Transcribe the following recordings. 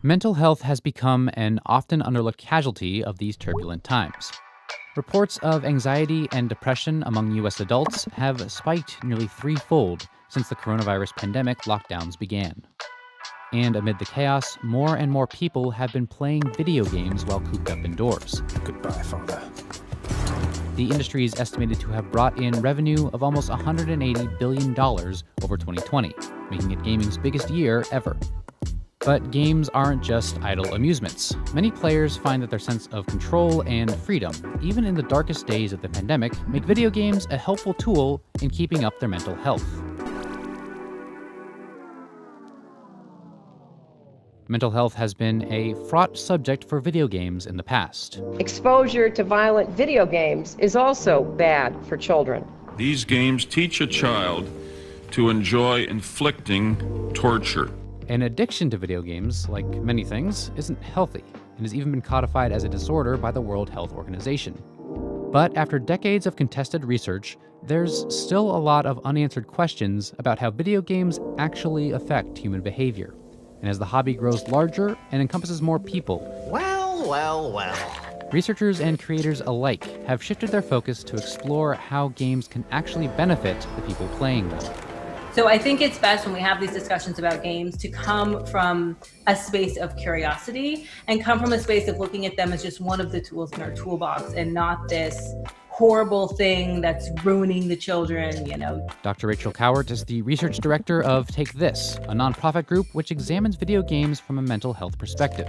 Mental health has become an often underlooked casualty of these turbulent times. Reports of anxiety and depression among U.S. adults have spiked nearly threefold since the coronavirus pandemic lockdowns began. And amid the chaos, more and more people have been playing video games while cooped up indoors. Goodbye, Father. The industry is estimated to have brought in revenue of almost $180 billion over 2020, making it gaming's biggest year ever. But games aren't just idle amusements. Many players find that their sense of control and freedom, even in the darkest days of the pandemic, make video games a helpful tool in keeping up their mental health. Mental health has been a fraught subject for video games in the past. Exposure to violent video games is also bad for children. These games teach a child to enjoy inflicting torture. An addiction to video games, like many things, isn't healthy and has even been codified as a disorder by the World Health Organization. But after decades of contested research, there's still a lot of unanswered questions about how video games actually affect human behavior. And as the hobby grows larger and encompasses more people, researchers and creators alike have shifted their focus to explore how games can actually benefit the people playing them. So I think it's best when we have these discussions about games to come from a space of curiosity and come from a space of looking at them as just one of the tools in our toolbox and not this horrible thing that's ruining the children, Dr. Rachel Cowart is the research director of Take This, a nonprofit group which examines video games from a mental health perspective.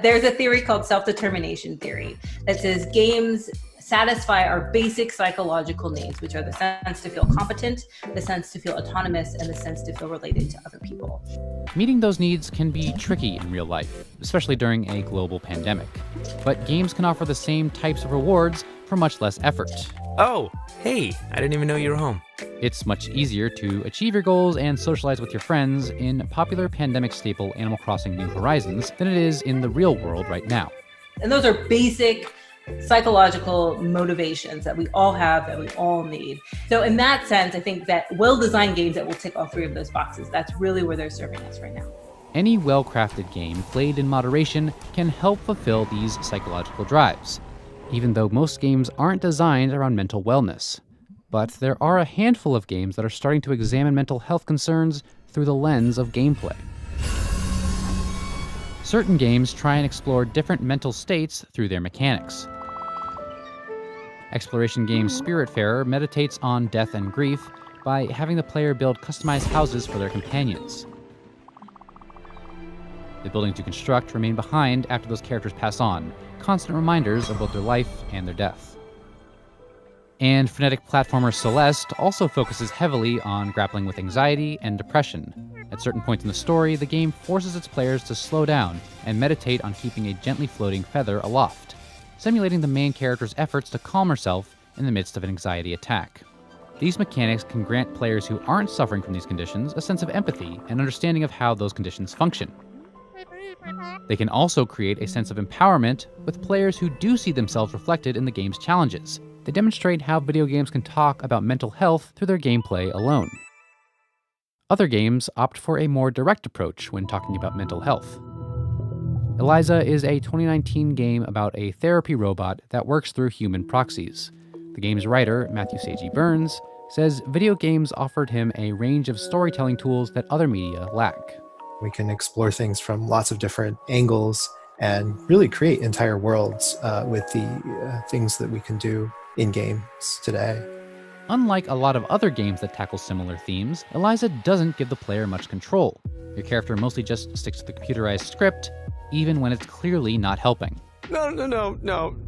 There's a theory called SelfDetermination Theory that says games satisfy our basic psychological needs, which are the sense to feel competent, the sense to feel autonomous, and the sense to feel related to other people. Meeting those needs can be tricky in real life, especially during a global pandemic. But games can offer the same types of rewards for much less effort. Oh, hey, I didn't even know you were home. It's much easier to achieve your goals and socialize with your friends in popular pandemic staple Animal Crossing New Horizons than it is in the real world right now. And those are basic psychological motivations that we all have, that we all need. So in that sense, I think that well-designed games that will tick all three of those boxes, that's really where they're serving us right now. Any well-crafted game played in moderation can help fulfill these psychological drives, even though most games aren't designed around mental wellness. But there are a handful of games that are starting to examine mental health concerns through the lens of gameplay. Certain games try and explore different mental states through their mechanics. Exploration game Spiritfarer meditates on death and grief by having the player build customized houses for their companions. The buildings you construct remain behind after those characters pass on, constant reminders of both their life and their death. And frenetic platformer Celeste also focuses heavily on grappling with anxiety and depression. At certain points in the story, the game forces its players to slow down and meditate on keeping a gently floating feather aloft, simulating the main character's efforts to calm herself in the midst of an anxiety attack. These mechanics can grant players who aren't suffering from these conditions a sense of empathy and understanding of how those conditions function. They can also create a sense of empowerment with players who do see themselves reflected in the game's challenges. They demonstrate how video games can talk about mental health through their gameplay alone. Other games opt for a more direct approach when talking about mental health. Eliza is a 2019 game about a therapy robot that works through human proxies. The game's writer, Matthew Seiji Burns, says video games offered him a range of storytelling tools that other media lack. We can explore things from lots of different angles and really create entire worlds with the things that we can do in games today. Unlike a lot of other games that tackle similar themes, Eliza doesn't give the player much control. Your character mostly just sticks to the computerized script, even when it's clearly not helping. No.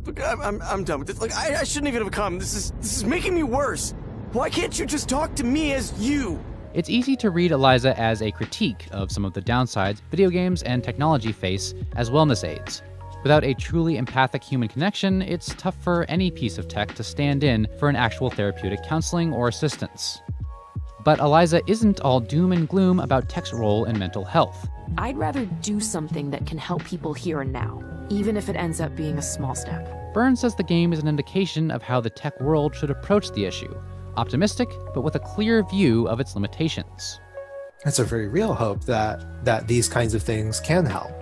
Look, I'm done with this. Like, I shouldn't even have come. This is making me worse. Why can't you just talk to me as you? It's easy to read Eliza as a critique of some of the downsides video games and technology face as wellness aids. Without a truly empathic human connection, it's tough for any piece of tech to stand in for an actual therapeutic counseling or assistance. But Eliza isn't all doom and gloom about tech's role in mental health. I'd rather do something that can help people here and now, even if it ends up being a small step. Burns says the game is an indication of how the tech world should approach the issue. Optimistic, but with a clear view of its limitations. it's a very real hope that these kinds of things can help,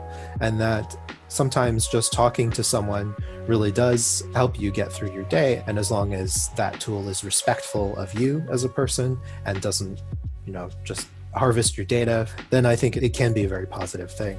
and that sometimes just talking to someone really does help you get through your day. And as long as that tool is respectful of you as a person and doesn't, just harvest your data, then I think it can be a very positive thing.